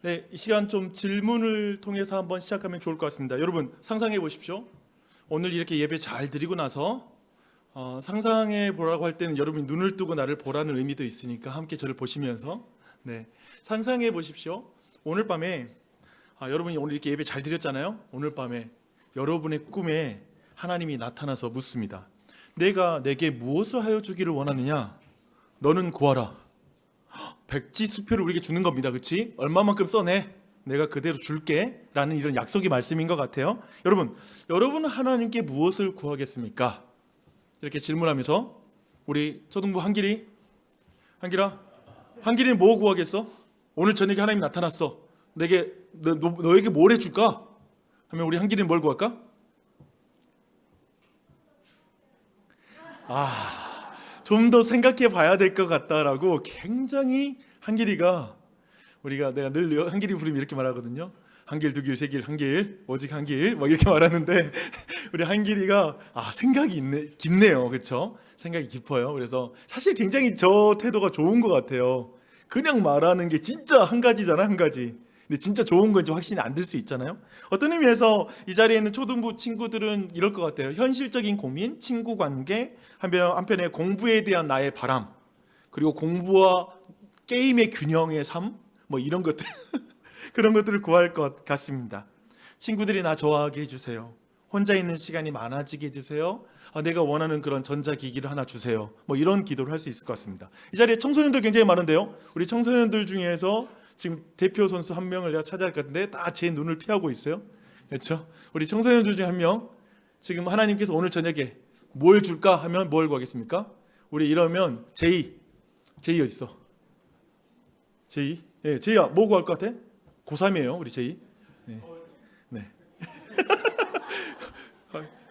네, 이 시간 좀 질문을 통해서 한번 시작하면 좋을 것 같습니다. 여러분 상상해 보십시오. 오늘 이렇게 예배 잘 드리고 나서 상상해 보라고 할 때는 여러분이 눈을 뜨고 나를 보라는 의미도 있으니까 함께 저를 보시면서 상상해 보십시오. 오늘 밤에 여러분이 오늘 이렇게 예배 잘 드렸잖아요. 오늘 밤에 여러분의 꿈에 하나님이 나타나서 묻습니다. 내가 내게 무엇을 하여 주기를 원하느냐? 너는 구하라. 백지수표를 우리에게 주는 겁니다. 그렇지? 얼마만큼 써내? 내가 그대로 줄게 라는 이런 약속의 말씀인 것 같아요. 여러분은 하나님께 무엇을 구하겠습니까? 이렇게 질문하면서 우리 초등부 한길이는 뭐 구하겠어? 오늘 저녁에 하나님이 나타났어. 너에게 뭘 해줄까? 하면 우리 한길이는 뭘 구할까? 좀 더 생각해 봐야 될 것 같다라고 굉장히 한길이가 내가 늘 한길이 부르면 이렇게 말하거든요. 한길, 두길, 세길, 한길, 오직 한길 막 이렇게 말하는데 우리 한길이가 생각이 깊네요. 그렇죠? 생각이 깊어요. 그래서 사실 굉장히 저 태도가 좋은 것 같아요. 그냥 말하는 게 진짜 한 가지잖아, 한 가지. 근데 진짜 좋은 건지 확신이 안 들 수 있잖아요. 어떤 의미에서 이 자리에 있는 초등부 친구들은 이럴 것 같아요. 현실적인 고민, 친구 관계, 한편에 공부에 대한 나의 바람, 그리고 공부와 게임의 균형의 삶, 뭐 이런 것들 그런 것들을 구할 것 같습니다. 친구들이 나 좋아하게 해주세요. 혼자 있는 시간이 많아지게 해주세요. 내가 원하는 그런 전자기기를 하나 주세요. 뭐 이런 기도를 할 수 있을 것 같습니다. 이 자리에 청소년들 굉장히 많은데요. 우리 청소년들 중에서 지금 대표 선수 한 명을 내가 찾아야 할 것 같은데 다 제 눈을 피하고 있어요. 그렇죠? 우리 청소년들 중에 한 명, 지금 하나님께서 오늘 저녁에 뭘 줄까 하면 뭘 구하겠습니까? 우리 이러면 제이 어디 있어? 제이? 네, 제이야 뭐 구할 것 같아? 고3이에요 우리 제이. 네.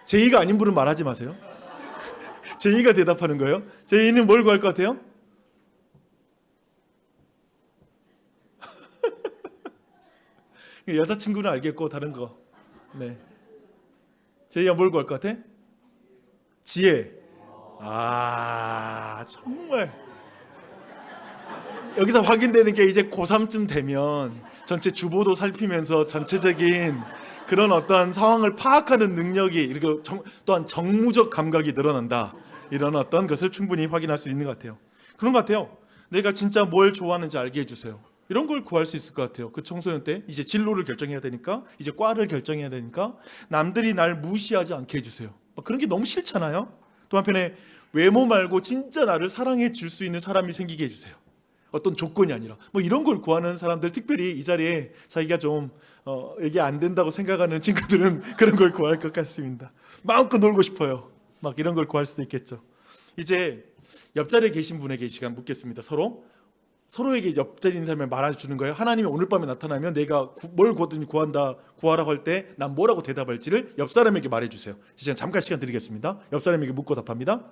제이가 아닌 분은 말하지 마세요. 제이가 대답하는 거예요. 제이는 뭘 구할 것 같아요? 여자친구는 알겠고 다른 거. 네. 제이가 뭘 구할 것 같아? 지혜. 정말 여기서 확인되는 게 이제 고3쯤 되면 전체 주보도 살피면서 전체적인 그런 어떤 상황을 파악하는 능력이, 그리고 또한 정무적 감각이 늘어난다. 이런 어떤 것을 충분히 확인할 수 있는 것 같아요. 그런 것 같아요. 내가 진짜 뭘 좋아하는지 알게 해주세요. 이런 걸 구할 수 있을 것 같아요. 그 청소년 때 이제 진로를 결정해야 되니까, 이제 과를 결정해야 되니까 남들이 날 무시하지 않게 해주세요. 그런 게 너무 싫잖아요. 또 한편에 외모 말고 진짜 나를 사랑해 줄 수 있는 사람이 생기게 해주세요. 어떤 조건이 아니라 뭐 이런 걸 구하는 사람들, 특별히 이 자리에 자기가 좀 이게 안 된다고 생각하는 친구들은 그런 걸 구할 것 같습니다. 마음껏 놀고 싶어요. 막 이런 걸 구할 수도 있겠죠. 이제 옆자리에 계신 분에게 이 시간 묻겠습니다. 서로에게 옆자리에 있는 사람을 말해주는 거예요. 하나님이 오늘 밤에 나타나면 내가 뭘 구하라고 할 때 난 뭐라고 대답할지를 옆 사람에게 말해주세요. 이 시간 잠깐 시간 드리겠습니다. 옆 사람에게 묻고 답합니다.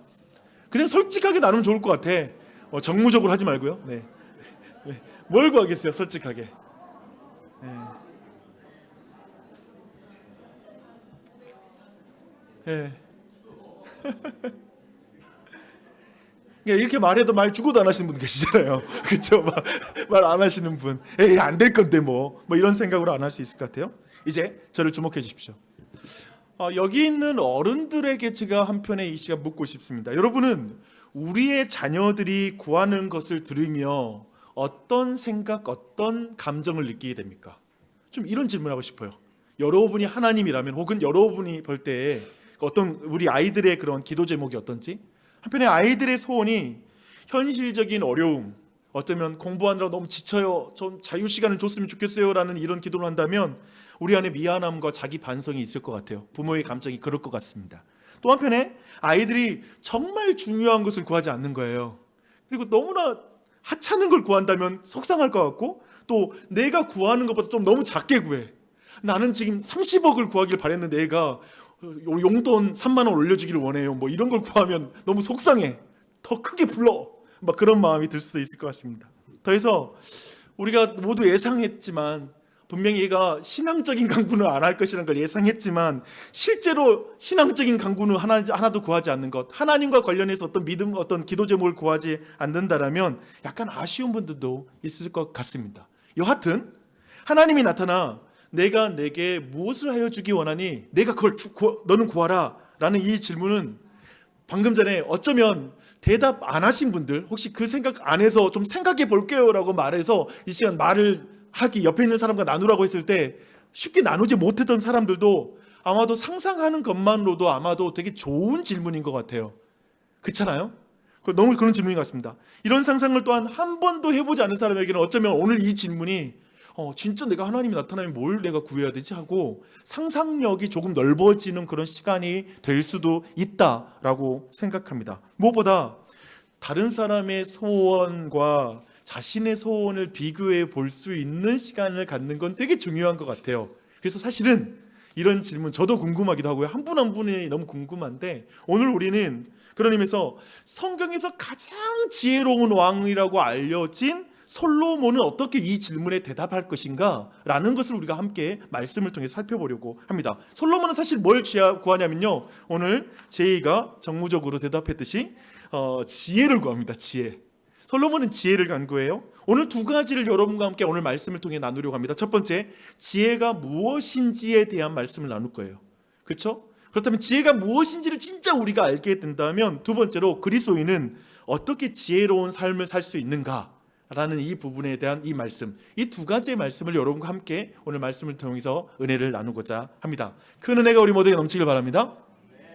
그냥 솔직하게 나누면 좋을 것 같아. 정무적으로 하지 말고요. 네. 뭘 구하겠어요? 솔직하게. 네. 이렇게 말해도 말 죽어도 안 하시는 분 계시잖아요. 그렇죠? 말 안 하시는 분. 에이, 안 될 건데 뭐 이런 생각으로 안 할 수 있을 것 같아요. 이제 저를 주목해 주십시오. 여기 있는 어른들에게 제가 한편에 이 시간 묻고 싶습니다. 여러분은 우리의 자녀들이 구하는 것을 들으며 어떤 생각, 어떤 감정을 느끼게 됩니까? 좀 이런 질문하고 싶어요. 여러분이 하나님이라면, 혹은 여러분이 볼 때 어떤 우리 아이들의 그런 기도 제목이 어떤지, 한편에 아이들의 소원이 현실적인 어려움, 어쩌면 공부하느라 너무 지쳐요, 좀 자유 시간을 줬으면 좋겠어요 라는 이런 기도를 한다면 우리 안에 미안함과 자기 반성이 있을 것 같아요. 부모의 감정이 그럴 것 같습니다. 또 한편에 아이들이 정말 중요한 것을 구하지 않는 거예요. 그리고 너무나 하찮은 걸 구한다면 속상할 것 같고, 또 내가 구하는 것보다 좀 너무 작게 구해. 나는 지금 30억을 구하길 바랬는데 애가 용돈 3만 원 올려주기를 원해요. 뭐 이런 걸 구하면 너무 속상해. 더 크게 불러. 막 그런 마음이 들 수도 있을 것 같습니다. 더해서 우리가 모두 예상했지만, 분명히 얘가 신앙적인 강구는 안 할 것이라는 걸 예상했지만 실제로 신앙적인 강구는 하나도 구하지 않는 것, 하나님과 관련해서 어떤 믿음, 어떤 기도 제목을 구하지 않는다라면 약간 아쉬운 분들도 있을 것 같습니다. 여하튼 하나님이 나타나 내가 내게 무엇을 하여 주기 원하니 내가 그걸 너는 구하라 라는 이 질문은 방금 전에 어쩌면 대답 안 하신 분들, 혹시 그 생각 안 해서 좀 생각해 볼게요 라고 말해서 이 시간 말을 하기, 옆에 있는 사람과 나누라고 했을 때 쉽게 나누지 못했던 사람들도 아마도 상상하는 것만으로도 아마도 되게 좋은 질문인 것 같아요. 그렇잖아요? 너무 그런 질문인 것 같습니다. 이런 상상을 또한 한 번도 해보지 않은 사람에게는 어쩌면 오늘 이 질문이 진짜 내가 하나님이 나타나면 뭘 내가 구해야 되지 하고 상상력이 조금 넓어지는 그런 시간이 될 수도 있다라고 생각합니다. 무엇보다 다른 사람의 소원과 자신의 소원을 비교해 볼 수 있는 시간을 갖는 건 되게 중요한 것 같아요. 그래서 사실은 이런 질문 저도 궁금하기도 하고요. 한 분 한 분이 너무 궁금한데 오늘 우리는 그런 의미에서 성경에서 가장 지혜로운 왕이라고 알려진 솔로몬은 어떻게 이 질문에 대답할 것인가 라는 것을 우리가 함께 말씀을 통해 살펴보려고 합니다. 솔로몬은 사실 뭘 구하냐면요, 오늘 제이가 정무적으로 대답했듯이 지혜를 구합니다. 지혜. 솔로몬은 지혜를 간구해요. 오늘 두 가지를 여러분과 함께 오늘 말씀을 통해 나누려고 합니다. 첫 번째, 지혜가 무엇인지에 대한 말씀을 나눌 거예요. 그렇죠? 그렇다면 지혜가 무엇인지를 진짜 우리가 알게 된다면 두 번째로 그리스도인은 어떻게 지혜로운 삶을 살 수 있는가 라는 이 부분에 대한 이 말씀, 이 두 가지의 말씀을 여러분과 함께 오늘 말씀을 통해서 은혜를 나누고자 합니다. 큰 은혜가 우리 모두에게 넘치길 바랍니다.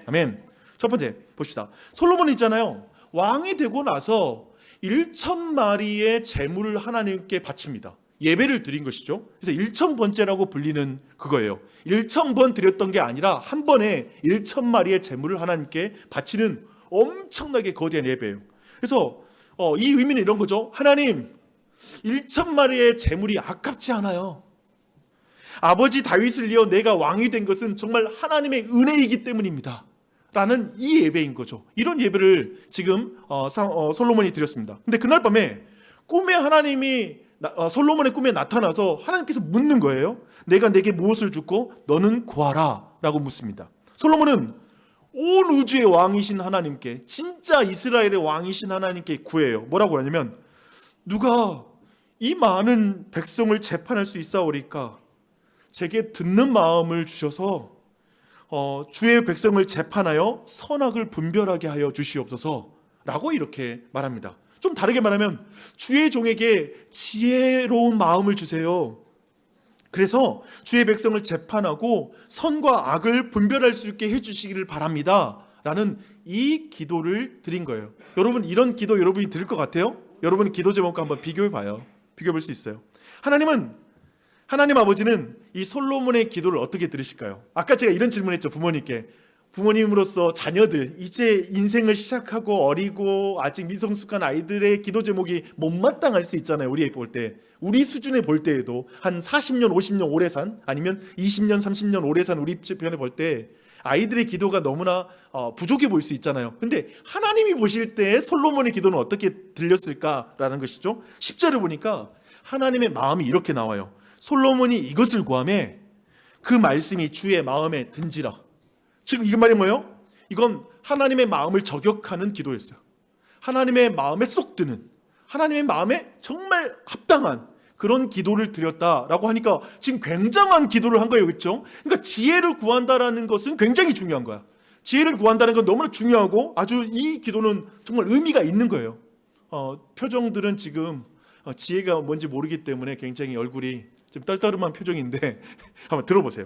아멘. 첫 번째 봅시다. 솔로몬 있잖아요, 왕이 되고 나서 1,000마리의 제물을 하나님께 바칩니다. 예배를 드린 것이죠. 그래서 1,000번째라고 불리는 그거예요. 1,000번 드렸던 게 아니라 한 번에 1,000마리의 제물을 하나님께 바치는 엄청나게 거대한 예배예요. 그래서 이 의미는 이런 거죠. 하나님, 1,000마리의 제물이 아깝지 않아요. 아버지 다윗을 이어 내가 왕이 된 것은 정말 하나님의 은혜이기 때문입니다 라는 이 예배인 거죠. 이런 예배를 지금 솔로몬이 드렸습니다. 근데 그날 밤에 꿈에 하나님이 솔로몬의 꿈에 나타나서 하나님께서 묻는 거예요. 내가 내게 무엇을 주고 너는 구하라 라고 묻습니다. 솔로몬은 온 우주의 왕이신 하나님께, 진짜 이스라엘의 왕이신 하나님께 구해요. 뭐라고 하냐면, 누가 이 많은 백성을 재판할 수 있사오리까? 제게 듣는 마음을 주셔서 주의 백성을 재판하여 선악을 분별하게 하여 주시옵소서 라고 이렇게 말합니다. 좀 다르게 말하면 주의 종에게 지혜로운 마음을 주세요. 그래서 주의 백성을 재판하고 선과 악을 분별할 수 있게 해주시기를 바랍니다 라는 이 기도를 드린 거예요. 여러분, 이런 기도 여러분이 들을 것 같아요? 여러분 기도 제목과 한번 비교해 봐요. 비교해 볼 수 있어요. 하나님 아버지는 이 솔로몬의 기도를 어떻게 들으실까요? 아까 제가 이런 질문했죠, 부모님께. 부모님으로서 자녀들, 이제 인생을 시작하고 어리고 아직 미성숙한 아이들의 기도 제목이 못마땅할 수 있잖아요. 우리 볼 때, 우리 수준에 볼 때에도 한 40년 50년 오래 산, 아니면 20년 30년 오래 산 우리 주변에 볼 때 아이들의 기도가 너무나 부족해 보일 수 있잖아요. 근데 하나님이 보실 때 솔로몬의 기도는 어떻게 들렸을까라는 것이죠. 10절을 보니까 하나님의 마음이 이렇게 나와요. 솔로몬이 이것을 구하매 그 말씀이 주의 마음에 든지라. 지금 이 말이 뭐예요? 이건 하나님의 마음을 저격하는 기도였어요. 하나님의 마음에 쏙 드는, 하나님의 마음에 정말 합당한 그런 기도를 드렸다라고 하니까 지금 굉장한 기도를 한 거예요. 그렇죠? 그러니까 지혜를 구한다라는 것은 굉장히 중요한 거야. 지혜를 구한다는 건 너무나 중요하고 아주 이 기도는 정말 의미가 있는 거예요. 표정들은 지금 지혜가 뭔지 모르기 때문에 굉장히 얼굴이 좀 떨떠름한 표정인데 한번 들어보세요.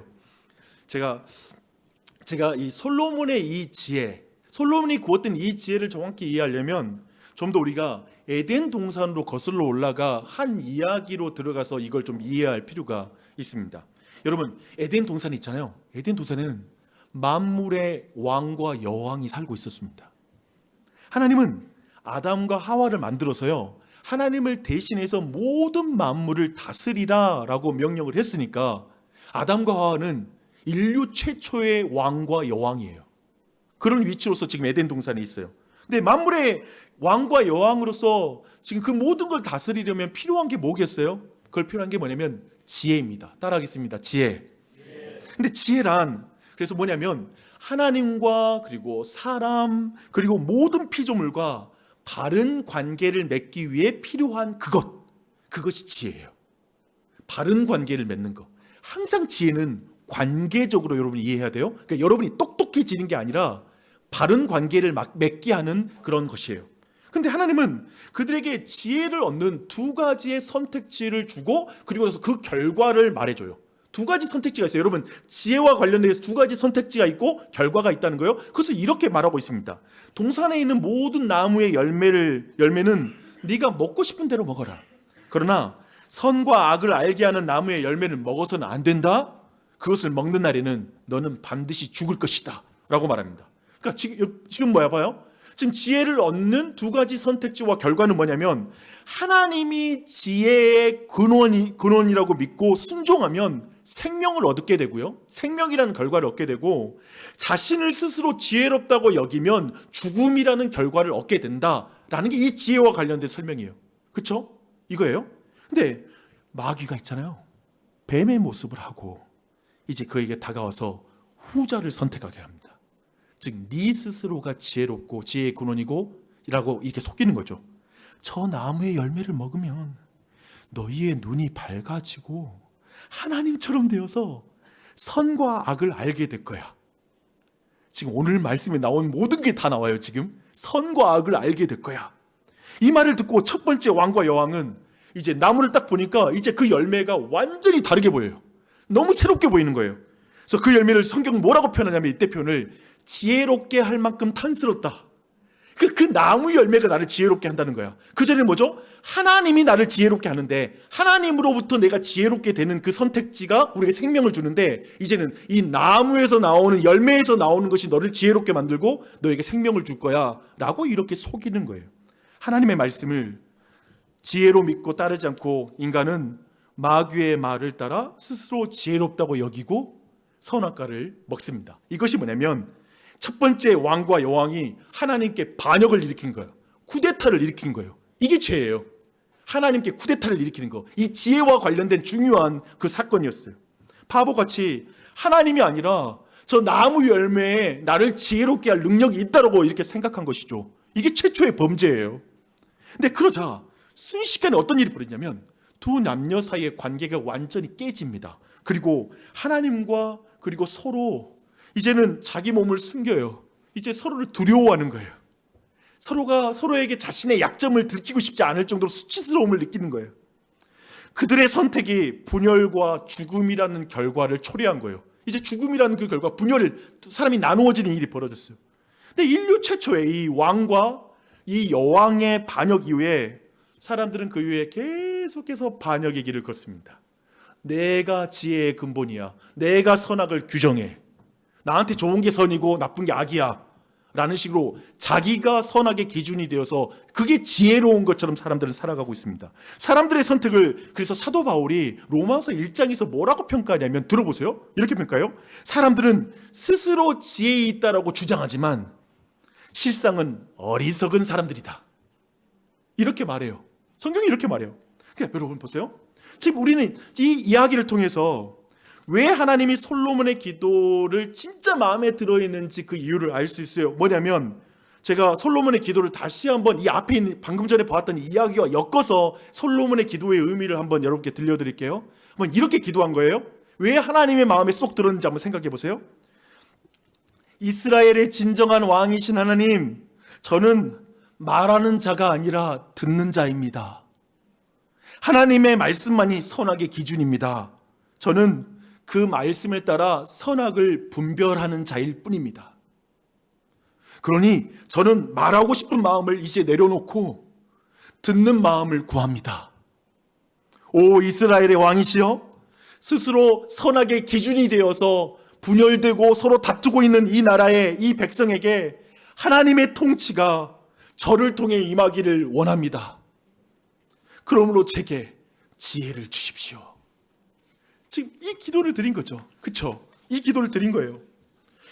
제가 이 솔로몬의 이 지혜, 솔로몬이 구했던 이 지혜를 정확히 이해하려면 좀 더 우리가 에덴 동산으로 거슬러 올라가 한 이야기로 들어가서 이걸 좀 이해할 필요가 있습니다. 여러분, 에덴 동산 있잖아요. 에덴 동산에는 만물의 왕과 여왕이 살고 있었습니다. 하나님은 아담과 하와를 만들어서요, 하나님을 대신해서 모든 만물을 다스리라 라고 명령을 했으니까 아담과 하와는 인류 최초의 왕과 여왕이에요. 그런 위치로서 지금 에덴 동산에 있어요. 근데 만물의 왕과 여왕으로서 지금 그 모든 걸 다스리려면 필요한 게 뭐겠어요? 그걸 필요한 게 뭐냐면 지혜입니다. 따라하겠습니다. 지혜. 근데 지혜란 그래서 뭐냐면 하나님과 그리고 사람 그리고 모든 피조물과 바른 관계를 맺기 위해 필요한 그것이 지혜예요. 바른 관계를 맺는 거. 항상 지혜는 관계적으로 여러분이 이해해야 돼요. 그러니까 여러분이 똑똑해지는 게 아니라 바른 관계를 맺게 하는 그런 것이에요. 근데 하나님은 그들에게 지혜를 얻는 두 가지의 선택지를 주고 그리고 나서 그 결과를 말해줘요. 두 가지 선택지가 있어요. 여러분, 지혜와 관련돼서 두 가지 선택지가 있고 결과가 있다는 거예요. 그것을 이렇게 말하고 있습니다. 동산에 있는 모든 나무의 열매는 네가 먹고 싶은 대로 먹어라. 그러나 선과 악을 알게 하는 나무의 열매는 먹어서는 안 된다. 그것을 먹는 날에는 너는 반드시 죽을 것이다 라고 말합니다. 그러니까 지금 뭐야 봐요? 지금 지혜를 얻는 두 가지 선택지와 결과는 뭐냐면 하나님이 지혜의 근원이라고 믿고 순종하면 생명을 얻게 되고요. 생명이라는 결과를 얻게 되고 자신을 스스로 지혜롭다고 여기면 죽음이라는 결과를 얻게 된다라는 게 이 지혜와 관련된 설명이에요. 그렇죠? 이거예요. 근데 마귀가 있잖아요. 뱀의 모습을 하고 이제 그에게 다가와서 후자를 선택하게 합니다. 즉 네 스스로가 지혜롭고 지혜의 근원이고 라고 이렇게 속이는 거죠. 저 나무의 열매를 먹으면 너희의 눈이 밝아지고 하나님처럼 되어서 선과 악을 알게 될 거야. 지금 오늘 말씀에 나온 모든 게 다 나와요. 지금 선과 악을 알게 될 거야. 이 말을 듣고 첫 번째 왕과 여왕은 이제 나무를 딱 보니까 이제 그 열매가 완전히 다르게 보여요. 너무 새롭게 보이는 거예요. 그래서 그 열매를 성경은 뭐라고 표현하냐면 이때 표현을 지혜롭게 할 만큼 탄스럽다. 그 나무 열매가 나를 지혜롭게 한다는 거야. 그 전에 뭐죠? 하나님이 나를 지혜롭게 하는데 하나님으로부터 내가 지혜롭게 되는 그 선택지가 우리에게 생명을 주는데 이제는 이 나무에서 나오는 열매에서 나오는 것이 너를 지혜롭게 만들고 너에게 생명을 줄 거야 라고 이렇게 속이는 거예요. 하나님의 말씀을 지혜로 믿고 따르지 않고 인간은 마귀의 말을 따라 스스로 지혜롭다고 여기고 선악과를 먹습니다. 이것이 뭐냐면 첫 번째 왕과 여왕이 하나님께 반역을 일으킨 거예요. 쿠데타를 일으킨 거예요. 이게 죄예요. 하나님께 쿠데타를 일으키는 거. 이 지혜와 관련된 중요한 그 사건이었어요. 바보같이 하나님이 아니라 저 나무 열매에 나를 지혜롭게 할 능력이 있다고 이렇게 생각한 것이죠. 이게 최초의 범죄예요. 근데 그러자 순식간에 어떤 일이 벌어지냐면 두 남녀 사이의 관계가 완전히 깨집니다. 그리고 하나님과 그리고 서로 이제는 자기 몸을 숨겨요. 이제 서로를 두려워하는 거예요. 서로가 서로에게 자신의 약점을 들키고 싶지 않을 정도로 수치스러움을 느끼는 거예요. 그들의 선택이 분열과 죽음이라는 결과를 초래한 거예요. 이제 죽음이라는 그 결과, 분열을 사람이 나누어지는 일이 벌어졌어요. 근데 인류 최초의 이 왕과 이 여왕의 반역 이후에 사람들은 그 이후에 계속해서 반역의 길을 걷습니다. 내가 지혜의 근본이야. 내가 선악을 규정해. 나한테 좋은 게 선이고 나쁜 게 악이야 라는 식으로 자기가 선악의 기준이 되어서 그게 지혜로운 것처럼 사람들은 살아가고 있습니다. 사람들의 선택을 그래서 사도 바울이 로마서 1장에서 뭐라고 평가하냐면 들어보세요. 이렇게 평가해요. 사람들은 스스로 지혜 있다라고 주장하지만 실상은 어리석은 사람들이다. 이렇게 말해요. 성경이 이렇게 말해요. 그러니까 여러분 보세요. 지금 우리는 이 이야기를 통해서 왜 하나님이 솔로몬의 기도를 진짜 마음에 들어있는지 그 이유를 알 수 있어요. 뭐냐면 제가 솔로몬의 기도를 다시 한번 이 앞에 있는 방금 전에 봤던 이야기와 엮어서 솔로몬의 기도의 의미를 한번 여러분께 들려드릴게요. 한번 이렇게 기도한 거예요. 왜 하나님의 마음에 쏙 들었는지 한번 생각해 보세요. 이스라엘의 진정한 왕이신 하나님, 저는 말하는 자가 아니라 듣는 자입니다. 하나님의 말씀만이 선악의 기준입니다. 저는 그 말씀을 따라 선악을 분별하는 자일 뿐입니다. 그러니 저는 말하고 싶은 마음을 이제 내려놓고 듣는 마음을 구합니다. 오 이스라엘의 왕이시여, 스스로 선악의 기준이 되어서 분열되고 서로 다투고 있는 이 나라의 이 백성에게 하나님의 통치가 저를 통해 임하기를 원합니다. 그러므로 제게 지혜를 주십시오. 지금 이 기도를 드린 거죠. 그렇죠? 이 기도를 드린 거예요.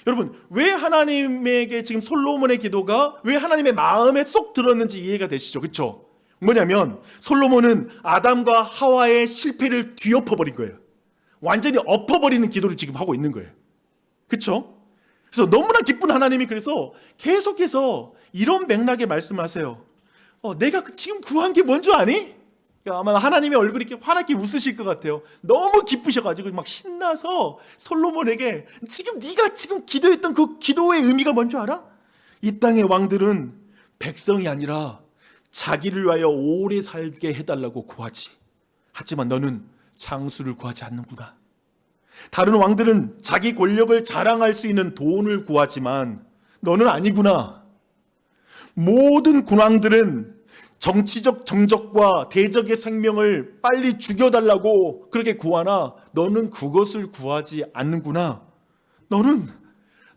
여러분, 왜 하나님에게 지금 솔로몬의 기도가 왜 하나님의 마음에 쏙 들었는지 이해가 되시죠? 그렇죠? 뭐냐면 솔로몬은 아담과 하와의 실패를 뒤엎어버린 거예요. 완전히 엎어버리는 기도를 지금 하고 있는 거예요. 그렇죠? 그래서 너무나 기쁜 하나님이 그래서 계속해서 이런 맥락의 말씀을 하세요. 내가 지금 구한 게 뭔 줄 아니? 아마 하나님의 얼굴이 이렇게 환하게 웃으실 것 같아요. 너무 기쁘셔가지고 막 신나서 솔로몬에게 지금 네가 지금 기도했던 그 기도의 의미가 뭔지 알아? 이 땅의 왕들은 백성이 아니라 자기를 위하여 오래 살게 해달라고 구하지. 하지만 너는 장수를 구하지 않는구나. 다른 왕들은 자기 권력을 자랑할 수 있는 돈을 구하지만 너는 아니구나. 모든 군왕들은 정치적 정적과 대적의 생명을 빨리 죽여달라고 그렇게 구하나 너는 그것을 구하지 않는구나. 너는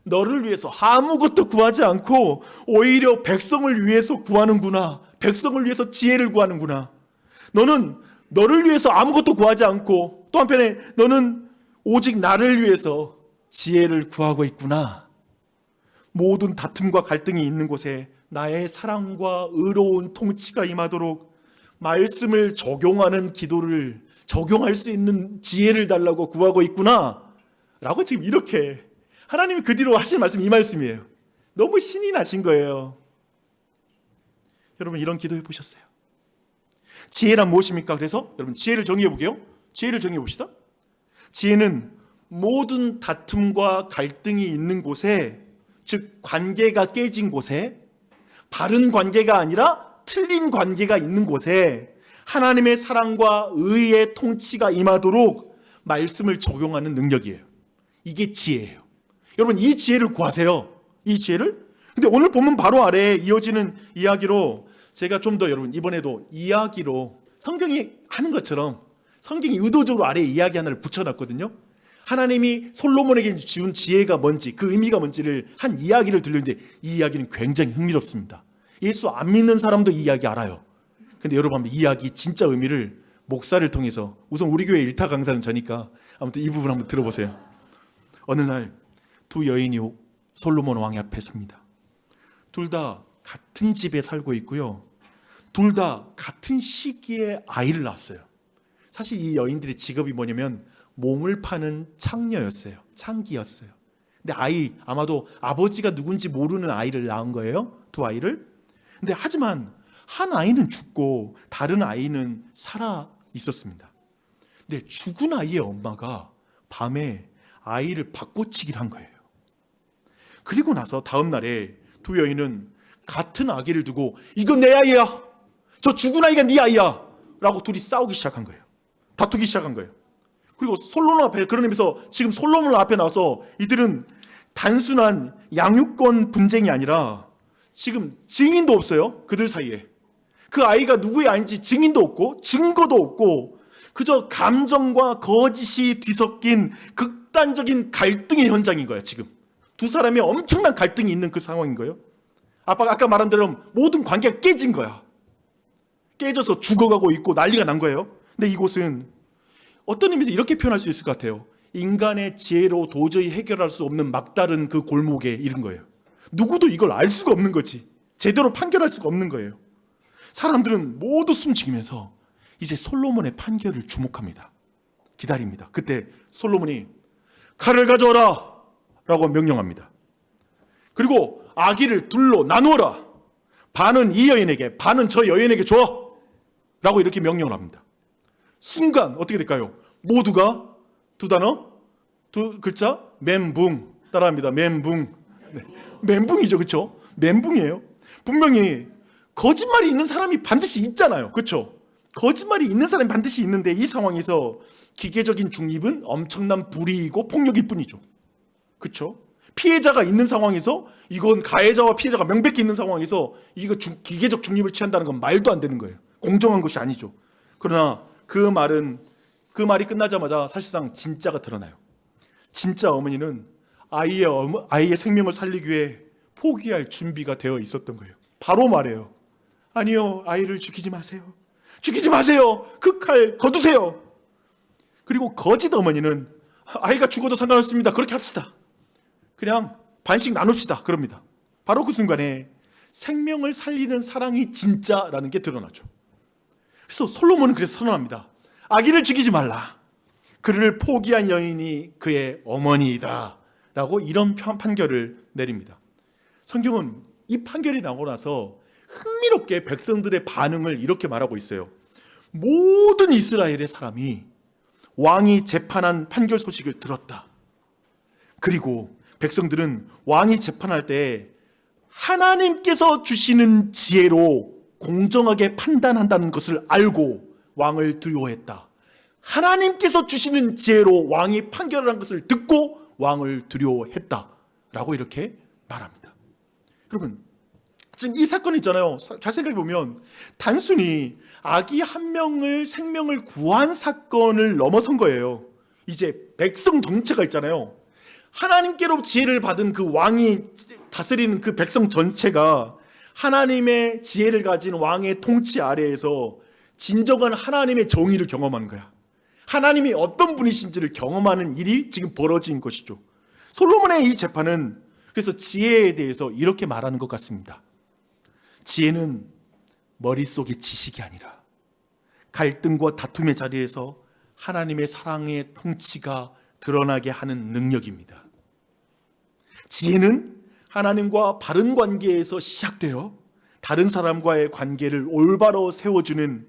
너를 위해서 아무것도 구하지 않고 오히려 백성을 위해서 구하는구나. 백성을 위해서 지혜를 구하는구나. 너는 너를 위해서 아무것도 구하지 않고 또 한편에 너는 오직 나를 위해서 지혜를 구하고 있구나. 모든 다툼과 갈등이 있는 곳에 나의 사랑과 의로운 통치가 임하도록 말씀을 적용하는 기도를 적용할 수 있는 지혜를 달라고 구하고 있구나 라고 지금 이렇게 하나님이 그 뒤로 하신 말씀이 이 말씀이에요. 너무 신이 나신 거예요. 여러분 이런 기도해 보셨어요? 지혜란 무엇입니까? 그래서 여러분 지혜를 정의해 보게요. 지혜를 정의해 봅시다. 지혜는 모든 다툼과 갈등이 있는 곳에, 즉 관계가 깨진 곳에, 바른 관계가 아니라 틀린 관계가 있는 곳에 하나님의 사랑과 의의 통치가 임하도록 말씀을 적용하는 능력이에요. 이게 지혜예요. 여러분 이 지혜를 구하세요. 이 지혜를. 근데 오늘 본문 바로 아래에 이어지는 이야기로 제가 좀 더 여러분 이번에도 이야기로 성경이 하는 것처럼 성경이 의도적으로 아래에 이야기 하나를 붙여놨거든요. 하나님이 솔로몬에게 지운 지혜가 뭔지, 그 의미가 뭔지를 한 이야기를 들려는데 이 이야기는 굉장히 흥미롭습니다. 예수 안 믿는 사람도 이 이야기 알아요. 근데 여러분 이 이야기 진짜 의미를 목사를 통해서, 우선 우리 교회 일타 강사는 저니까 아무튼 이 부분 한번 들어보세요. 어느 날 두 여인이 솔로몬 왕 앞에 섭니다. 둘 다 같은 집에 살고 있고요. 둘 다 같은 시기에 아이를 낳았어요. 사실 이 여인들의 직업이 뭐냐면 몸을 파는 창녀였어요. 창기였어요. 근데 아마도 아버지가 누군지 모르는 아이를 낳은 거예요. 두 아이를. 근데 하지만 한 아이는 죽고 다른 아이는 살아 있었습니다. 근데 죽은 아이의 엄마가 밤에 아이를 바꿔치기를 한 거예요. 그리고 나서 다음 날에 두 여인은 같은 아기를 두고 이건 내 아이야, 저 죽은 아이가 네 아이야 라고 둘이 싸우기 시작한 거예요. 다투기 시작한 거예요. 그리고 솔로몬 앞에, 그런 의미에서 지금 솔로몬 앞에 나와서 이들은 단순한 양육권 분쟁이 아니라 지금 증인도 없어요. 그들 사이에 그 아이가 누구의 아이인지 증인도 없고 증거도 없고 그저 감정과 거짓이 뒤섞인 극단적인 갈등의 현장인 거예요. 지금 두 사람이 엄청난 갈등이 있는 그 상황인 거예요. 아까 말한 대로 모든 관계가 깨진 거야. 깨져서 죽어가고 있고 난리가 난 거예요. 근데 이곳은 어떤 의미에서 이렇게 표현할 수 있을 것 같아요. 인간의 지혜로 도저히 해결할 수 없는 막다른 그 골목에 이른 거예요. 누구도 이걸 알 수가 없는 거지. 제대로 판결할 수가 없는 거예요. 사람들은 모두 숨죽이면서 이제 솔로몬의 판결을 주목합니다. 기다립니다. 그때 솔로몬이 칼을 가져오라 라고 명령합니다. 그리고 아기를 둘로 나누어라. 반은 이 여인에게, 반은 저 여인에게 줘 라고 이렇게 명령을 합니다. 순간 어떻게 될까요? 모두가 두 단어, 두 글자, 멘붕 따라합니다. 멘붕. 네. 멘붕이죠, 그렇죠? 멘붕이에요. 분명히 거짓말이 있는 사람이 반드시 있잖아요, 그렇죠? 거짓말이 있는 사람이 반드시 있는데 이 상황에서 기계적인 중립은 엄청난 불이익이고 폭력일 뿐이죠, 그렇죠? 피해자가 있는 상황에서, 이건 가해자와 피해자가 명백히 있는 상황에서 이거 기계적 중립을 취한다는 건 말도 안 되는 거예요. 공정한 것이 아니죠. 그러나 그 말이 끝나자마자 사실상 진짜가 드러나요. 진짜 어머니는 아이의 생명을 살리기 위해 포기할 준비가 되어 있었던 거예요. 바로 말해요. 아니요, 아이를 죽이지 마세요. 죽이지 마세요. 그 칼 거두세요. 그리고 거짓 어머니는 아이가 죽어도 상관없습니다. 그렇게 합시다. 그냥 반씩 나눕시다. 그럽니다. 바로 그 순간에 생명을 살리는 사랑이 진짜라는 게 드러나죠. 그래서 솔로몬은 그래서 선언합니다. 아기를 죽이지 말라. 그를 포기한 여인이 그의 어머니이다 라고 이런 판결을 내립니다. 성경은 이 판결이 나고 나서 흥미롭게 백성들의 반응을 이렇게 말하고 있어요. 모든 이스라엘의 사람이 왕이 재판한 판결 소식을 들었다. 그리고 백성들은 왕이 재판할 때 하나님께서 주시는 지혜로 공정하게 판단한다는 것을 알고 왕을 두려워했다. 하나님께서 주시는 지혜로 왕이 판결을 한 것을 듣고 왕을 두려워했다 라고 이렇게 말합니다. 여러분, 지금 이 사건 있잖아요. 잘 생각해 보면 단순히 아기 한 명을 생명을 구한 사건을 넘어선 거예요. 이제 백성 전체가 있잖아요. 하나님께로 지혜를 받은 그 왕이 다스리는 그 백성 전체가 하나님의 지혜를 가진 왕의 통치 아래에서 진정한 하나님의 정의를 경험하는 거야. 하나님이 어떤 분이신지를 경험하는 일이 지금 벌어진 것이죠. 솔로몬의 이 재판은 그래서 지혜에 대해서 이렇게 말하는 것 같습니다. 지혜는 머릿속의 지식이 아니라 갈등과 다툼의 자리에서 하나님의 사랑의 통치가 드러나게 하는 능력입니다. 지혜는 하나님과 바른 관계에서 시작되어 다른 사람과의 관계를 올바로 세워주는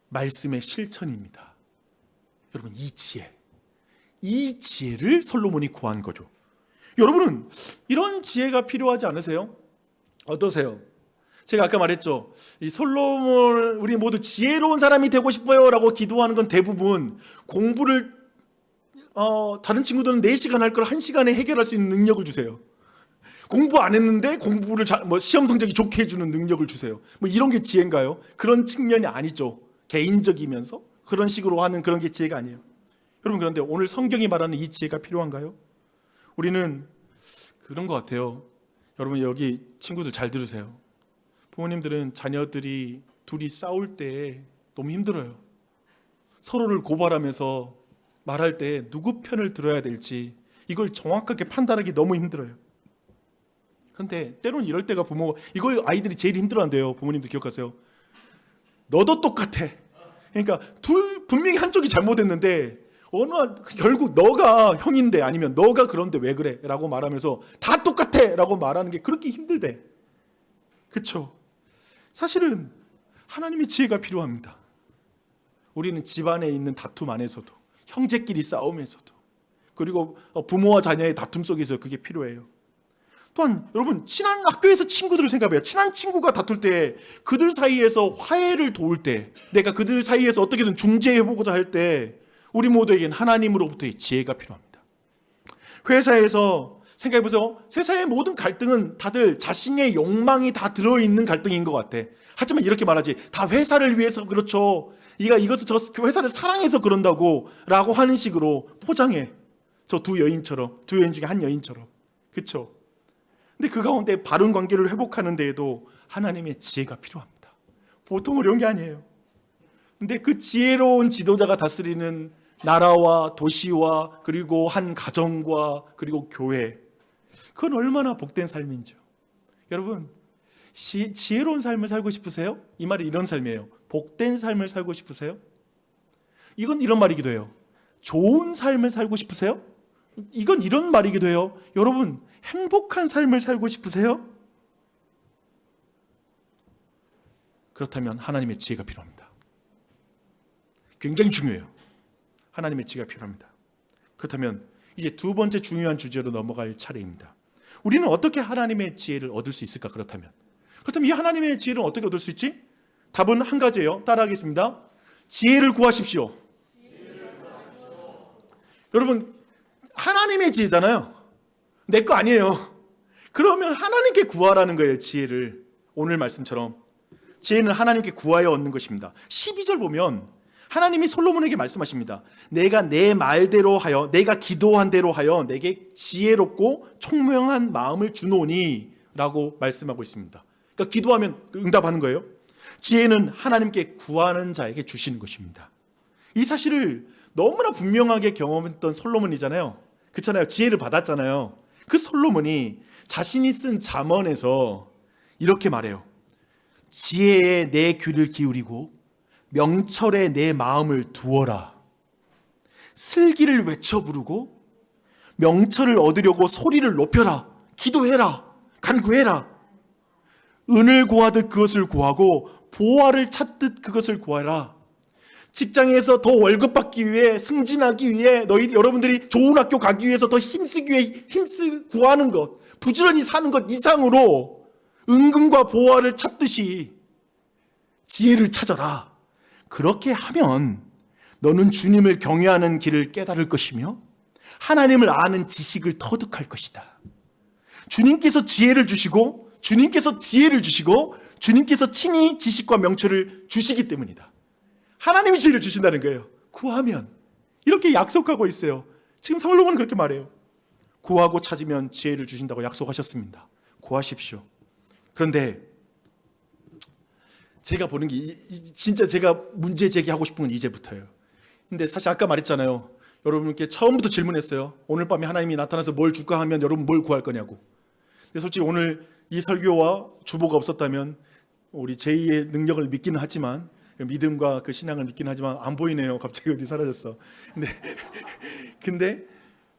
말씀의 실천입니다. 여러분, 이 지혜를 솔로몬이 구한 거죠. 여러분은 이런 지혜가 필요하지 않으세요? 어떠세요? 제가 아까 말했죠. 이 솔로몬, 우리 모두 지혜로운 사람이 되고 싶어요 라고 기도하는 건 대부분 공부를 다른 친구들은 4시간 할 걸 1시간에 해결할 수 있는 능력을 주세요. 공부 안 했는데 공부를 시험 성적이 좋게 해주는 능력을 주세요. 뭐 이런 게 지혜인가요? 그런 측면이 아니죠. 개인적이면서 그런 식으로 하는 그런 게 지혜가 아니에요. 여러분, 그런데 오늘 성경이 말하는 이 지혜가 필요한가요? 우리는 그런 것 같아요. 여러분, 여기 친구들 잘 들으세요. 부모님들은 자녀들이 둘이 싸울 때 너무 힘들어요. 서로를 고발하면서 말할 때 누구 편을 들어야 될지 이걸 정확하게 판단하기 너무 힘들어요. 근데 때로는 이럴 때가 이걸 아이들이 제일 힘들어한대요. 부모님도 기억하세요. 너도 똑같아. 그러니까 분명히 한쪽이 잘못했는데 결국 너가 형인데 아니면 너가 그런데 왜 그래? 라고 말하면서 다 똑같아! 라고 말하는 게 그렇게 힘들대. 그렇죠? 사실은 하나님의 지혜가 필요합니다. 우리는 집안에 있는 다툼 안에서도, 형제끼리 싸움에서도, 그리고 부모와 자녀의 다툼 속에서 그게 필요해요. 또한 여러분, 친한 학교에서 친구들을 생각해요. 친한 친구가 다툴 때 그들 사이에서 화해를 도울 때, 내가 그들 사이에서 어떻게든 중재해보고자 할 때 우리 모두에겐 하나님으로부터의 지혜가 필요합니다. 회사에서 생각해보세요. 세상의 모든 갈등은 다들 자신의 욕망이 다 들어있는 갈등인 것 같아. 하지만 이렇게 말하지. 다 회사를 위해서 그렇죠. 이것을 저 회사를 사랑해서 그런다고 라고 하는 식으로 포장해. 저 두 여인 중에 한 여인처럼. 그렇죠? 근데 그 가운데 바른 관계를 회복하는 데에도 하나님의 지혜가 필요합니다. 보통 어려운 게 아니에요. 근데 그 지혜로운 지도자가 다스리는 나라와 도시와 그리고 한 가정과 그리고 교회, 그건 얼마나 복된 삶인지요. 여러분, 지혜로운 삶을 살고 싶으세요? 이 말이 이런 삶이에요. 복된 삶을 살고 싶으세요? 이건 이런 말이기도 해요. 좋은 삶을 살고 싶으세요? 이건 이런 말이기도 해요. 여러분, 행복한 삶을 살고 싶으세요? 그렇다면 하나님의 지혜가 필요합니다. 굉장히 중요해요. 하나님의 지혜가 필요합니다. 그렇다면 이제 두 번째 중요한 주제로 넘어갈 차례입니다. 우리는 어떻게 하나님의 지혜를 얻을 수 있을까? 그렇다면 이 하나님의 지혜를 어떻게 얻을 수 있지? 답은 한 가지예요. 따라하겠습니다. 지혜를 구하십시오. 여러분, 하나님의 지혜잖아요. 내 거 아니에요. 그러면 하나님께 구하라는 거예요. 지혜를. 오늘 말씀처럼 지혜는 하나님께 구하여 얻는 것입니다. 12절 보면 하나님이 솔로몬에게 말씀하십니다. 내가 내 말대로 하여, 내가 기도한 대로 하여 내게 지혜롭고 총명한 마음을 주노니 라고 말씀하고 있습니다. 그러니까 기도하면 응답하는 거예요. 지혜는 하나님께 구하는 자에게 주시는 것입니다. 이 사실을 너무나 분명하게 경험했던 솔로몬이잖아요. 그렇잖아요. 지혜를 받았잖아요. 그 솔로몬이 자신이 쓴 잠언에서 이렇게 말해요. 지혜에 내 귀를 기울이고 명철에 내 마음을 두어라. 슬기를 외쳐 부르고 명철을 얻으려고 소리를 높여라. 기도해라. 간구해라. 은을 구하듯 그것을 구하고 보화를 찾듯 그것을 구하라. 직장에서 더 월급 받기 위해, 승진하기 위해, 여러분들이 좋은 학교 가기 위해서 더 힘쓰기 위해 구하는 것, 부지런히 사는 것 이상으로 은금과 보화를 찾듯이 지혜를 찾아라. 그렇게 하면 너는 주님을 경외하는 길을 깨달을 것이며 하나님을 아는 지식을 터득할 것이다. 주님께서 지혜를 주시고 주님께서 친히 지식과 명철을 주시기 때문이다. 하나님이 지혜를 주신다는 거예요. 구하면. 이렇게 약속하고 있어요. 지금 솔로몬은 그렇게 말해요. 구하고 찾으면 지혜를 주신다고 약속하셨습니다. 구하십시오. 그런데 제가 보는 게 진짜 제가 문제 제기하고 싶은 건 이제부터예요. 근데 사실 아까 말했잖아요. 여러분께 처음부터 질문했어요. 오늘 밤에 하나님이 나타나서 뭘 줄까 하면 여러분 뭘 구할 거냐고. 근데 솔직히 오늘 이 설교와 주보가 없었다면 우리 제2의 능력을 믿기는 하지만, 믿음과 그 신앙을 믿기는 하지만 안 보이네요. 갑자기 어디 사라졌어. 근데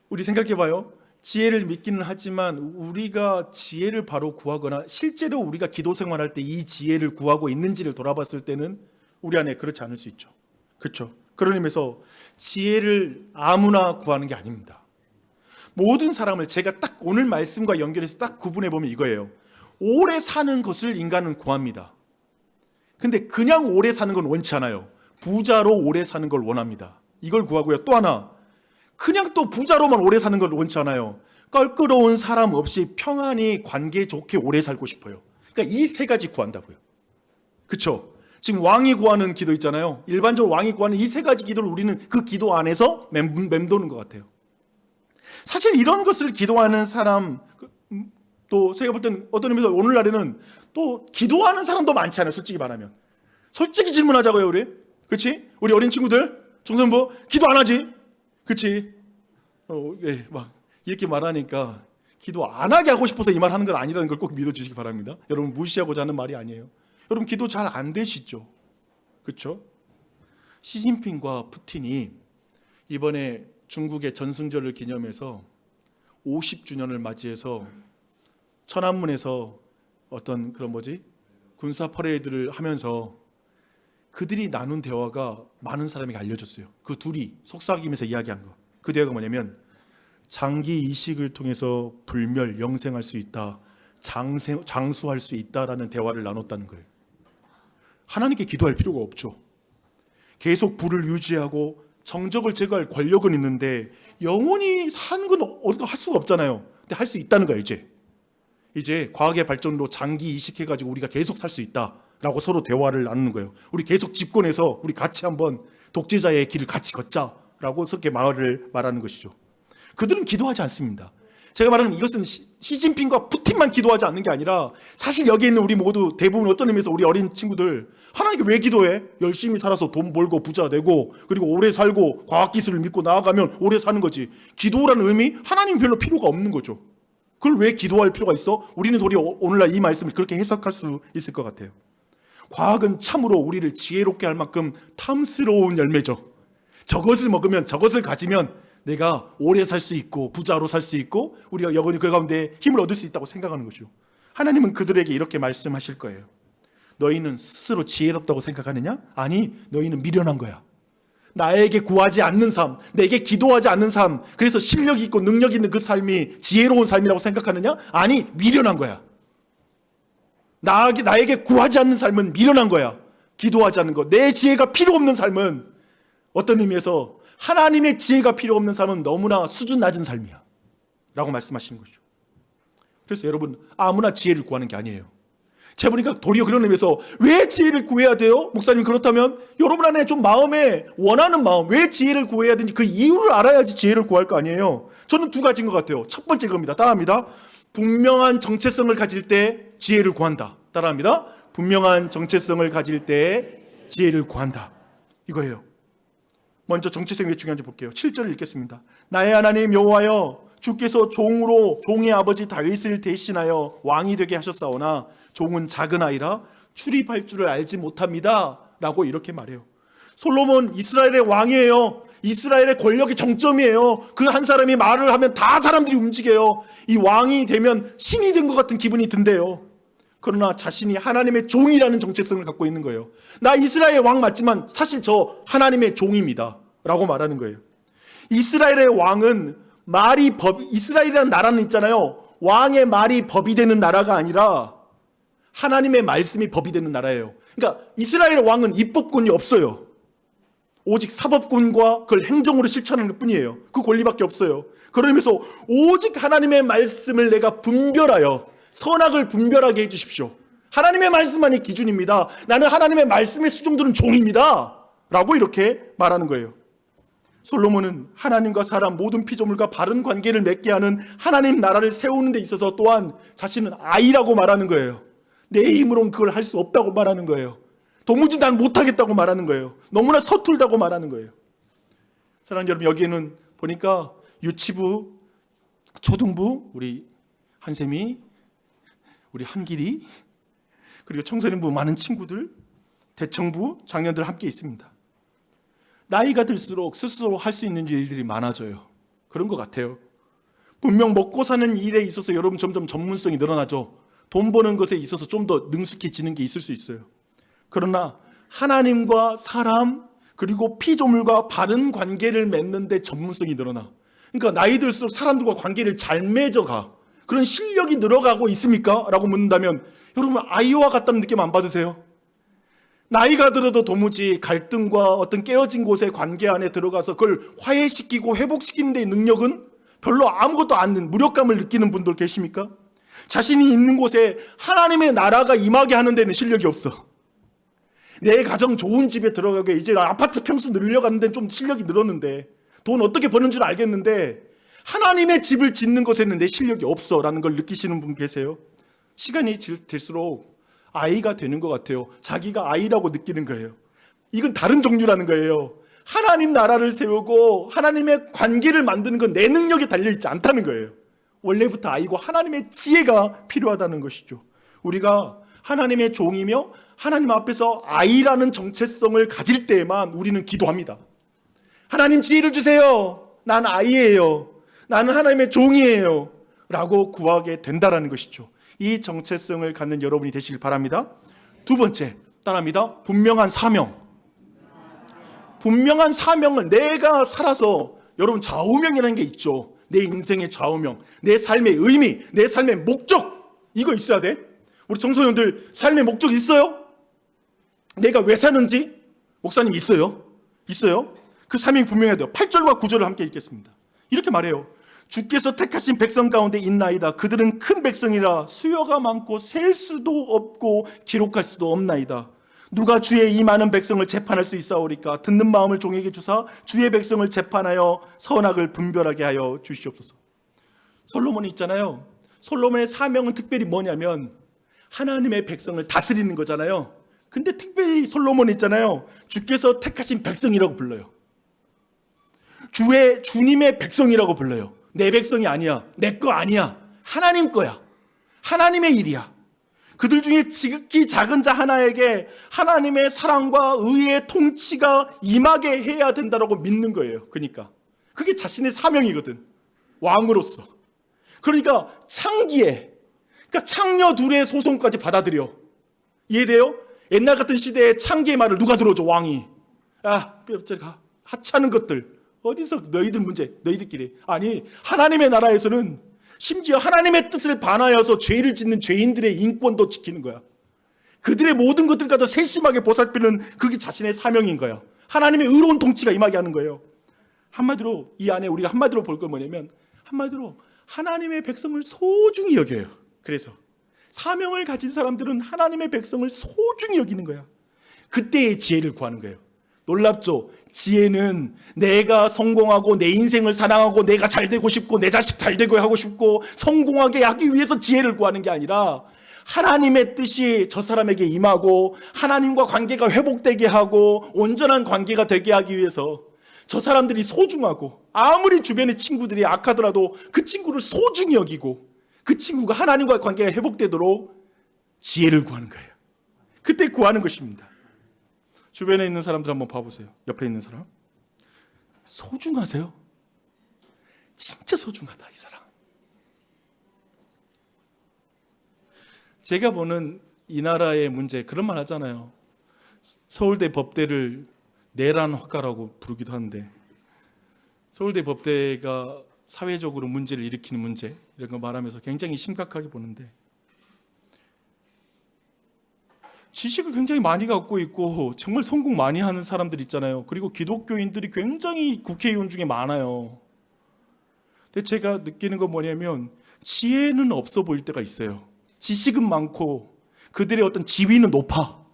우리 생각해봐요. 지혜를 믿기는 하지만 우리가 지혜를 바로 구하거나 실제로 우리가 기도 생활할 때 이 지혜를 구하고 있는지를 돌아봤을 때는 우리 안에 그렇지 않을 수 있죠. 그렇죠? 그런 의미에서 지혜를 아무나 구하는 게 아닙니다. 모든 사람을 제가 딱 오늘 말씀과 연결해서 딱 구분해 보면 이거예요. 오래 사는 것을 인간은 구합니다. 근데 그냥 오래 사는 건 원치 않아요. 부자로 오래 사는 걸 원합니다. 이걸 구하고요. 또 하나, 그냥 또 부자로만 오래 사는 걸 원치 않아요. 껄끄러운 사람 없이 평안히 관계 좋게 오래 살고 싶어요. 그러니까 이 세 가지 구한다고요. 그렇죠? 지금 왕이 구하는 기도 있잖아요. 일반적으로 왕이 구하는 이 세 가지 기도를 우리는 그 기도 안에서 맴도는 것 같아요. 사실 이런 것을 기도하는 사람, 또 제가 볼 때는 어떤 의미에서 오늘날에는 또 기도하는 사람도 많지 않아요. 솔직히 말하면. 솔직히 질문하자고요, 우리. 그렇지? 우리 어린 친구들, 중선부 기도 안 하지? 그렇지? 예, 막 이렇게 말하니까 기도 안 하게 하고 싶어서 이 말 하는 건 아니라는 걸 꼭 믿어주시기 바랍니다. 여러분 무시하고자 하는 말이 아니에요. 여러분 기도 잘 안 되시죠? 그렇죠? 시진핑과 푸틴이 이번에 중국의 전승절을 기념해서 50주년을 맞이해서 천안문에서 어떤 그런 군사 퍼레이드를 하면서 그들이 나눈 대화가 많은 사람에게 알려졌어요. 그 둘이 속삭이면서 이야기한 거. 그 대화가 뭐냐면 장기 이식을 통해서 불멸, 영생할 수 있다. 장수할 수 있다라는 대화를 나눴다는 거예요. 하나님께 기도할 필요가 없죠. 계속 부를 유지하고 정적을 제거할 권력은 있는데 영원히 사는 건 어디가 할 수가 없잖아요. 근데 할 수 있다는 거예요. 이제 과학의 발전으로 장기 이식해가지고 우리가 계속 살 수 있다라고 서로 대화를 나누는 거예요. 우리 계속 집권해서 우리 같이 한번 독재자의 길을 같이 걷자라고 그렇게 말하는 것이죠. 그들은 기도하지 않습니다. 제가 말하는 이것은 시진핑과 푸틴만 기도하지 않는 게 아니라 사실 여기 있는 우리 모두 대부분 어떤 의미에서 우리 어린 친구들 하나님께 왜 기도해? 열심히 살아서 돈 벌고 부자 되고 그리고 오래 살고 과학기술을 믿고 나아가면 오래 사는 거지. 기도라는 의미 하나님 별로 필요가 없는 거죠. 그걸 왜 기도할 필요가 있어? 우리는 도리어 오늘날 이 말씀을 그렇게 해석할 수 있을 것 같아요. 과학은 참으로 우리를 지혜롭게 할 만큼 탐스러운 열매죠. 저것을 먹으면 저것을 가지면 내가 오래 살 수 있고 부자로 살 수 있고 우리가 영원히 그 가운데 힘을 얻을 수 있다고 생각하는 거죠. 하나님은 그들에게 이렇게 말씀하실 거예요. 너희는 스스로 지혜롭다고 생각하느냐? 아니, 너희는 미련한 거야. 나에게 구하지 않는 삶, 내게 기도하지 않는 삶, 그래서 실력 있고 능력 있는 그 삶이 지혜로운 삶이라고 생각하느냐? 아니, 미련한 거야. 나에게 구하지 않는 삶은 미련한 거야. 기도하지 않는 거. 내 지혜가 필요 없는 삶은 어떤 의미에서 하나님의 지혜가 필요 없는 삶은 너무나 수준 낮은 삶이야 라고 말씀하시는 거죠. 그래서 여러분 아무나 지혜를 구하는 게 아니에요. 제가 보니까 도리어 그런 의미에서 왜 지혜를 구해야 돼요? 목사님 그렇다면 여러분 안에 좀 마음에 원하는 마음, 왜 지혜를 구해야 되는지 그 이유를 알아야지 지혜를 구할 거 아니에요. 저는 두 가지인 것 같아요. 첫 번째 겁니다. 따라합니다. 분명한 정체성을 가질 때 지혜를 구한다. 따라합니다. 분명한 정체성을 가질 때 지혜를 구한다. 이거예요. 먼저 정체성이 왜 중요한지 볼게요. 7절을 읽겠습니다. 나의 하나님 여호와여, 주께서 종의 아버지 다윗을 대신하여 왕이 되게 하셨사오나 종은 작은 아이라 출입할 줄을 알지 못합니다 라고 이렇게 말해요. 솔로몬 이스라엘의 왕이에요. 이스라엘의 권력의 정점이에요. 그 한 사람이 말을 하면 다 사람들이 움직여요. 이 왕이 되면 신이 된 것 같은 기분이 든대요. 그러나 자신이 하나님의 종이라는 정체성을 갖고 있는 거예요. 나 이스라엘의 왕 맞지만 사실 저 하나님의 종입니다 라고 말하는 거예요. 이스라엘의 왕은 이스라엘이라는 나라는 있잖아요. 왕의 말이 법이 되는 나라가 아니라 하나님의 말씀이 법이 되는 나라예요. 그러니까 이스라엘의 왕은 입법권이 없어요. 오직 사법권과 그걸 행정으로 실천하는 뿐이에요. 그 권리밖에 없어요. 그러면서 오직 하나님의 말씀을 내가 분별하여 선악을 분별하게 해주십시오. 하나님의 말씀만이 기준입니다. 나는 하나님의 말씀에 수종드는 종입니다 라고 이렇게 말하는 거예요. 솔로몬은 하나님과 사람 모든 피조물과 바른 관계를 맺게 하는 하나님 나라를 세우는 데 있어서 또한 자신은 아이라고 말하는 거예요. 내 힘으로는 그걸 할 수 없다고 말하는 거예요. 도무지 난 못하겠다고 말하는 거예요. 너무나 서툴다고 말하는 거예요. 사랑하는 여러분, 여기에는 보니까 유치부, 초등부, 우리 한샘이, 우리 한길이, 그리고 청소년부 많은 친구들, 대청부, 장년들 함께 있습니다. 나이가 들수록 스스로 할 수 있는 일들이 많아져요. 그런 것 같아요. 분명 먹고 사는 일에 있어서 여러분 점점 전문성이 늘어나죠. 돈 버는 것에 있어서 좀 더 능숙해지는 게 있을 수 있어요. 그러나 하나님과 사람 그리고 피조물과 바른 관계를 맺는 데 전문성이 늘어나. 그러니까 나이 들수록 사람들과 관계를 잘 맺어가. 그런 실력이 늘어가고 있습니까? 라고 묻는다면 여러분 아이와 같다는 느낌 안 받으세요? 나이가 들어도 도무지 갈등과 어떤 깨어진 곳의 관계 안에 들어가서 그걸 화해시키고 회복시키는 데의 능력은 별로 아무것도 않는 무력감을 느끼는 분들 계십니까? 자신이 있는 곳에 하나님의 나라가 임하게 하는 데는 실력이 없어. 내 가정 좋은 집에 들어가게 이제 아파트 평수 늘려가는 데는 좀 실력이 늘었는데 돈 어떻게 버는 줄 알겠는데 하나님의 집을 짓는 것에는 내 실력이 없어 라는 걸 느끼시는 분 계세요? 시간이 들수록 아이가 되는 것 같아요. 자기가 아이라고 느끼는 거예요. 이건 다른 종류라는 거예요. 하나님 나라를 세우고 하나님의 관계를 만드는 건 내 능력에 달려있지 않다는 거예요. 원래부터 아이고 하나님의 지혜가 필요하다는 것이죠. 우리가 하나님의 종이며 하나님 앞에서 아이라는 정체성을 가질 때에만 우리는 기도합니다. 하나님 지혜를 주세요. 난 아이예요. 나는 하나님의 종이에요 라고 구하게 된다는 것이죠. 이 정체성을 갖는 여러분이 되시길 바랍니다. 두 번째, 따라합니다. 분명한 사명. 분명한 사명을 내가 살아서 여러분 좌우명이라는 게 있죠. 내 인생의 좌우명, 내 삶의 의미, 내 삶의 목적, 이거 있어야 돼. 우리 청소년들 삶의 목적 있어요? 내가 왜 사는지? 목사님 있어요. 그 사명이 분명해야 돼요. 8절과 9절을 함께 읽겠습니다. 이렇게 말해요. 주께서 택하신 백성 가운데 있나이다. 그들은 큰 백성이라 수요가 많고 셀 수도 없고 기록할 수도 없나이다. 누가 주의 이 많은 백성을 재판할 수 있사오리까? 듣는 마음을 종에게 주사 주의 백성을 재판하여 선악을 분별하게 하여 주시옵소서. 솔로몬이 있잖아요. 솔로몬의 사명은 특별히 뭐냐면 하나님의 백성을 다스리는 거잖아요. 근데 특별히 솔로몬이 있잖아요. 주께서 택하신 백성이라고 불러요. 주님의 백성이라고 불러요. 내 백성이 아니야. 내 거 아니야. 하나님 거야. 하나님의 일이야. 그들 중에 지극히 작은 자 하나에게 하나님의 사랑과 의의 통치가 임하게 해야 된다고 믿는 거예요. 그러니까 그게 자신의 사명이거든. 왕으로서. 그러니까 창기에, 그러니까 창녀 둘의 소송까지 받아들여. 이해돼요? 옛날 같은 시대에 창기의 말을 누가 들어줘? 왕이. 뼈저리 가. 하찮은 것들. 어디서 너희들 문제, 너희들끼리. 아니, 하나님의 나라에서는 심지어 하나님의 뜻을 반하여서 죄를 짓는 죄인들의 인권도 지키는 거야. 그들의 모든 것들 가져 세심하게 보살피는 그게 자신의 사명인 거야. 하나님의 의로운 통치가 임하게 하는 거예요. 한마디로 이 안에 우리가 한마디로 볼 건 뭐냐면 한마디로 하나님의 백성을 소중히 여겨요. 그래서 사명을 가진 사람들은 하나님의 백성을 소중히 여기는 거야. 그때의 지혜를 구하는 거예요. 놀랍죠? 지혜는 내가 성공하고 내 인생을 사랑하고 내가 잘 되고 싶고 내 자식 잘 되고 하고 싶고 성공하게 하기 위해서 지혜를 구하는 게 아니라 하나님의 뜻이 저 사람에게 임하고 하나님과 관계가 회복되게 하고 온전한 관계가 되게 하기 위해서 저 사람들이 소중하고 아무리 주변의 친구들이 악하더라도 그 친구를 소중히 여기고 그 친구가 하나님과의 관계가 회복되도록 지혜를 구하는 거예요. 그때 구하는 것입니다. 주변에 있는 사람들 한번 봐보세요. 옆에 있는 사람. 소중하세요? 진짜 소중하다, 이 사람. 제가 보는 이 나라의 문제, 그런 말 하잖아요. 서울대 법대를 내란 화가라고 부르기도 하는데, 서울대 법대가 사회적으로 문제를 일으키는 문제, 이런 거 말하면서 굉장히 심각하게 보는데, 지식을 굉장히 많이 갖고 있고 정말 성공 많이 하는 사람들 있잖아요. 그리고 기독교인들이 굉장히 국회의원 중에 많아요. 근데 제가 느끼는 건 뭐냐면 지혜는 없어 보일 때가 있어요. 지식은 많고 그들의 어떤 지위는 높아.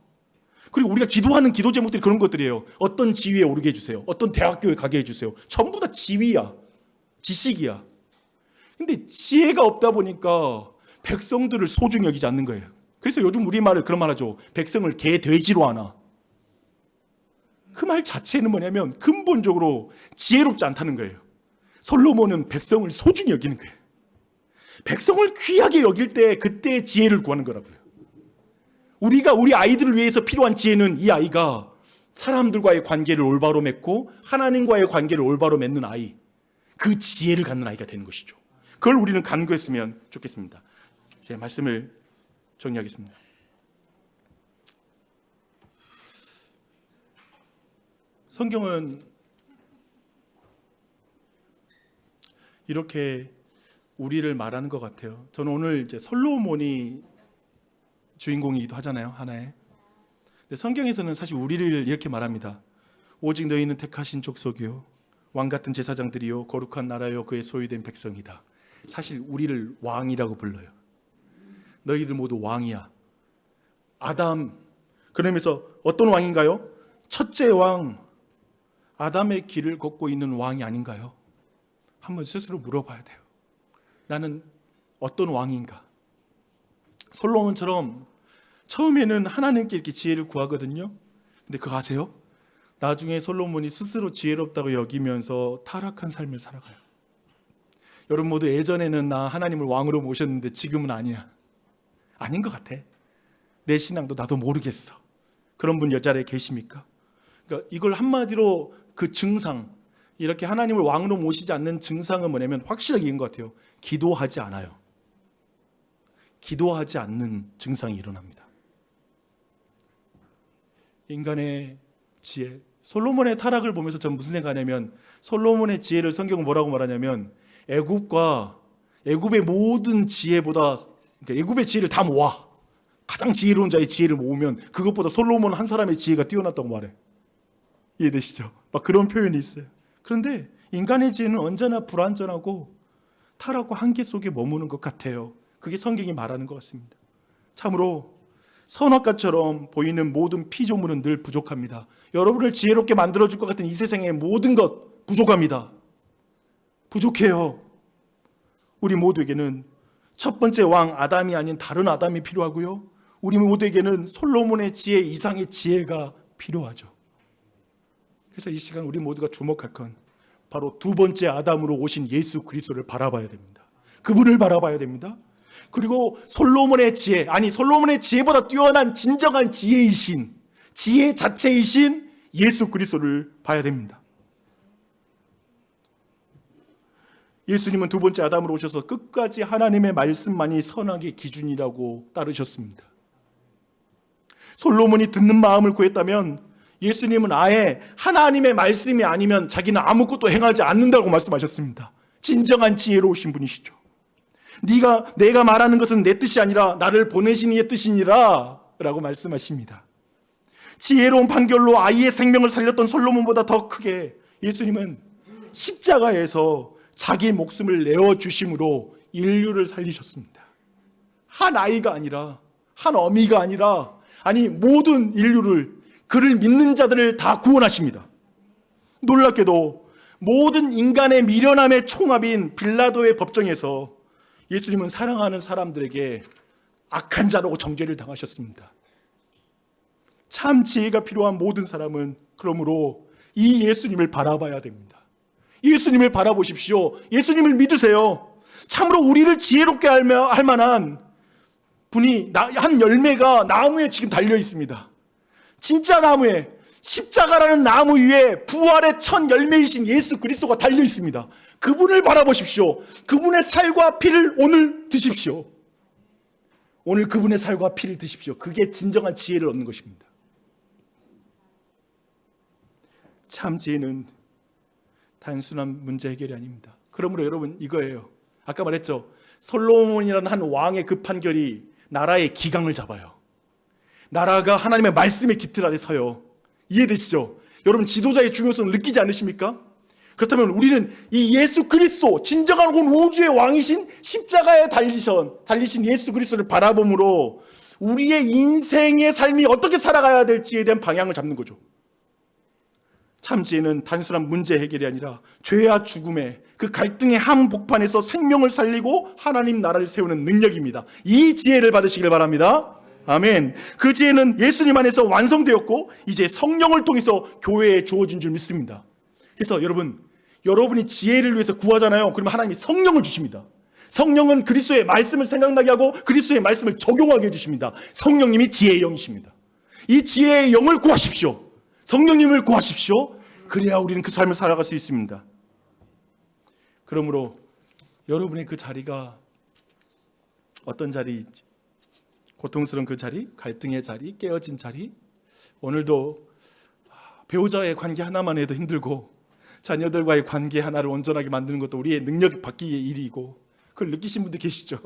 그리고 우리가 기도하는 기도 제목들이 그런 것들이에요. 어떤 지위에 오르게 해주세요. 어떤 대학교에 가게 해주세요. 전부 다 지위야, 지식이야. 근데 지혜가 없다 보니까 백성들을 소중히 여기지 않는 거예요. 그래서 요즘 우리말을 그런 말 하죠. 백성을 개, 돼지로 하나. 그 말 자체는 뭐냐면 근본적으로 지혜롭지 않다는 거예요. 솔로몬은 백성을 소중히 여기는 거예요. 백성을 귀하게 여길 때 그때 지혜를 구하는 거라고요. 우리가 우리 아이들을 위해서 필요한 지혜는 이 아이가 사람들과의 관계를 올바로 맺고 하나님과의 관계를 올바로 맺는 아이, 그 지혜를 갖는 아이가 되는 것이죠. 그걸 우리는 간구했으면 좋겠습니다. 제 말씀을 정리하겠습니다. 성경은 이렇게 우리를 말하는 것 같아요. 저는 오늘 이제 솔로몬이 주인공이기도 하잖아요, 하나의. 근데 성경에서는 사실 우리를 이렇게 말합니다. 오직 너희는 택하신 족속이요, 왕 같은 제사장들이요, 거룩한 나라요, 그의 소유된 백성이다. 사실 우리를 왕이라고 불러요. 너희들 모두 왕이야. 아담, 그러면서 어떤 왕인가요? 첫째 왕 아담의 길을 걷고 있는 왕이 아닌가요? 한번 스스로 물어봐야 돼요. 나는 어떤 왕인가? 솔로몬처럼 처음에는 하나님께 이렇게 지혜를 구하거든요. 근데 그거 아세요? 나중에 솔로몬이 스스로 지혜롭다고 여기면서 타락한 삶을 살아가요. 여러분 모두 예전에는 나 하나님을 왕으로 모셨는데 지금은 아니야. 아닌 것 같아. 내 신앙도 나도 모르겠어. 그런 분 여자리에 계십니까? 그러니까 이걸 한마디로 그 증상, 이렇게 하나님을 왕으로 모시지 않는 증상은 뭐냐면 확실하게 이긴 것 같아요. 기도하지 않아요. 기도하지 않는 증상이 일어납니다. 인간의 지혜, 솔로몬의 타락을 보면서 저는 무슨 생각하냐면, 솔로몬의 지혜를 성경은 뭐라고 말하냐면 애굽의 모든 지혜보다, 그러니까 애굽의 지혜를 다 모아, 가장 지혜로운 자의 지혜를 모으면 그것보다 솔로몬 한 사람의 지혜가 뛰어났다고 말해. 이해되시죠? 막 그런 표현이 있어요. 그런데 인간의 지혜는 언제나 불완전하고 타락과 한계 속에 머무는 것 같아요. 그게 성경이 말하는 것 같습니다. 참으로 선악과처럼 보이는 모든 피조물은 늘 부족합니다. 여러분을 지혜롭게 만들어줄 것 같은 이 세상의 모든 것 부족합니다. 부족해요. 우리 모두에게는 첫 번째 왕 아담이 아닌 다른 아담이 필요하고요, 우리 모두에게는 솔로몬의 지혜 이상의 지혜가 필요하죠. 그래서 이 시간 우리 모두가 주목할 건 바로 두 번째 아담으로 오신 예수 그리스도를 바라봐야 됩니다. 그분을 바라봐야 됩니다. 그리고 솔로몬의 지혜, 아니 솔로몬의 지혜보다 뛰어난 진정한 지혜이신, 지혜 자체이신 예수 그리스도를 봐야 됩니다. 예수님은 두 번째 아담으로 오셔서 끝까지 하나님의 말씀만이 선악의 기준이라고 따르셨습니다. 솔로몬이 듣는 마음을 구했다면 예수님은 아예 하나님의 말씀이 아니면 자기는 아무것도 행하지 않는다고 말씀하셨습니다. 진정한 지혜로우신 분이시죠. 내가 말하는 것은 내 뜻이 아니라 나를 보내신 이의 뜻이니라 라고 말씀하십니다. 지혜로운 판결로 아이의 생명을 살렸던 솔로몬보다 더 크게 예수님은 십자가에서 자기 목숨을 내어주심으로 인류를 살리셨습니다. 한 아이가 아니라, 한 어미가 아니라, 아니 모든 인류를, 그를 믿는 자들을 다 구원하십니다. 놀랍게도 모든 인간의 미련함의 총합인 빌라도의 법정에서 예수님은 사랑하는 사람들에게 악한 자라고 정죄를 당하셨습니다. 참 지혜가 필요한 모든 사람은 그러므로 이 예수님을 바라봐야 됩니다. 예수님을 바라보십시오. 예수님을 믿으세요. 참으로 우리를 지혜롭게 할 만한 분이, 한 열매가 나무에 지금 달려 있습니다. 진짜 나무에, 십자가라는 나무 위에 부활의 첫 열매이신 예수 그리스도가 달려 있습니다. 그분을 바라보십시오. 그분의 살과 피를 오늘 드십시오. 오늘 그분의 살과 피를 드십시오. 그게 진정한 지혜를 얻는 것입니다. 참 지혜는 단순한 문제 해결이 아닙니다. 그러므로 여러분 이거예요. 아까 말했죠. 솔로몬이라는 한 왕의 그 판결이 나라의 기강을 잡아요. 나라가 하나님의 말씀의 깃틀 아래 서요. 이해되시죠? 여러분 지도자의 중요성을 느끼지 않으십니까? 그렇다면 우리는 이 예수 그리스도, 진정한 온 우주의 왕이신 십자가에 달리신 예수 그리스도를 바라봄으로 우리의 인생의 삶이 어떻게 살아가야 될지에 대한 방향을 잡는 거죠. 참 지혜는 단순한 문제 해결이 아니라 죄와 죽음의 그 갈등의 한복판에서 생명을 살리고 하나님 나라를 세우는 능력입니다. 이 지혜를 받으시길 바랍니다. 아멘. 그 지혜는 예수님 안에서 완성되었고 이제 성령을 통해서 교회에 주어진 줄 믿습니다. 그래서 여러분이 지혜를 위해서 구하잖아요. 그러면 하나님이 성령을 주십니다. 성령은 그리스도의 말씀을 생각나게 하고 그리스도의 말씀을 적용하게 해주십니다. 성령님이 지혜의 영이십니다. 이 지혜의 영을 구하십시오. 성령님을 구하십시오. 그래야 우리는 그 삶을 살아갈 수 있습니다. 그러므로 여러분의 그 자리가 어떤 자리인지, 고통스러운 그 자리, 갈등의 자리, 깨어진 자리, 오늘도 배우자의 관계 하나만 해도 힘들고 자녀들과의 관계 하나를 온전하게 만드는 것도 우리의 능력 받기의 일이고 그걸 느끼신 분들 계시죠?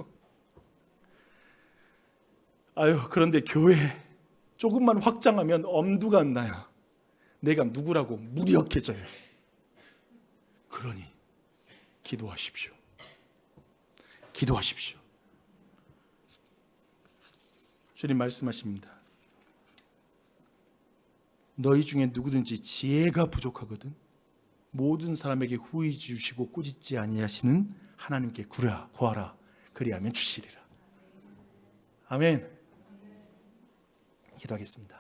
그런데 교회 조금만 확장하면 엄두가 안 나요. 내가 누구라고 무력해져요. 그러니 기도하십시오. 기도하십시오. 주님 말씀하십니다. 너희 중에 누구든지 지혜가 부족하거든 모든 사람에게 후히 주시고 꾸짖지 아니하시는 하나님께 구하라. 그리하면 주시리라. 아멘. 기도하겠습니다.